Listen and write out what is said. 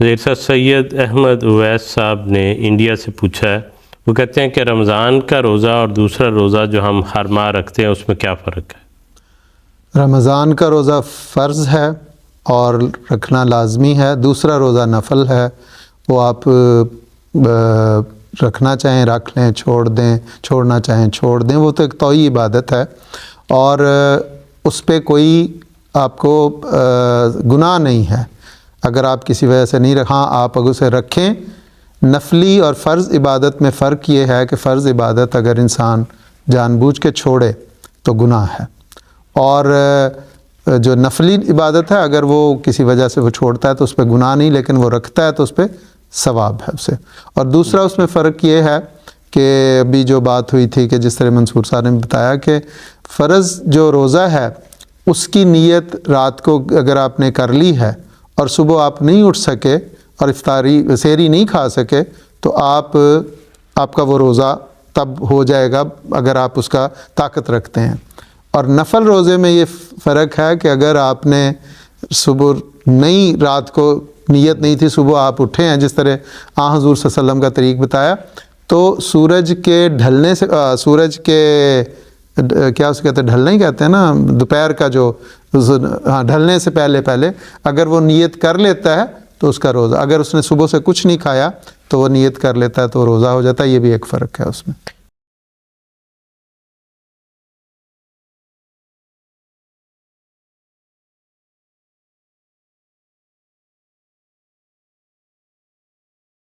زیر صاحب سید احمد اویس صاحب نے انڈیا سے پوچھا ہے، وہ کہتے ہیں کہ رمضان کا روزہ اور دوسرا روزہ جو ہم ہر ماہ رکھتے ہیں اس میں کیا فرق ہے؟ رمضان کا روزہ فرض ہے اور رکھنا لازمی ہے، دوسرا روزہ نفل ہے، وہ آپ رکھنا چاہیں رکھ لیں، چھوڑنا چاہیں چھوڑ دیں، وہ تو ایک طوعی عبادت ہے اور اس پہ کوئی آپ کو گناہ نہیں ہے اگر آپ کسی وجہ سے نہیں ہاں آپ اگر اسے رکھیں۔ نفلی اور فرض عبادت میں فرق یہ ہے کہ فرض عبادت اگر انسان جان بوجھ کے چھوڑے تو گناہ ہے، اور جو نفلی عبادت ہے اگر وہ کسی وجہ سے وہ چھوڑتا ہے تو اس پہ گناہ نہیں، لیکن وہ رکھتا ہے تو اس پہ ثواب ہے اسے۔ اور دوسرا اس میں فرق یہ ہے کہ ابھی جو بات ہوئی تھی کہ جس طرح منصور صاحب نے بتایا کہ فرض جو روزہ ہے اس کی نیت رات کو اگر آپ نے کر لی ہے اور صبح آپ نہیں اٹھ سکے اور سحری نہیں کھا سکے تو آپ کا وہ روزہ تب ہو جائے گا اگر آپ اس کا طاقت رکھتے ہیں۔ اور نفل روزے میں یہ فرق ہے کہ اگر آپ نے صبح نہیں، رات کو نیت نہیں تھی، صبح آپ اٹھے ہیں جس طرح حضور صلی اللہ علیہ وسلم کا طریق بتایا، تو سورج کے ڈھلنے سے سورج کے کیا اسے کہتے ہیں، ڈھلنا ہی کہتے ہیں نا، دوپہر کا جو ڈھلنے سے پہلے اگر وہ نیت کر لیتا ہے تو اس کا روزہ، اگر اس نے صبح سے کچھ نہیں کھایا تو وہ نیت کر لیتا ہے تو روزہ ہو جاتا ہے۔ یہ بھی ایک فرق ہے اس میں۔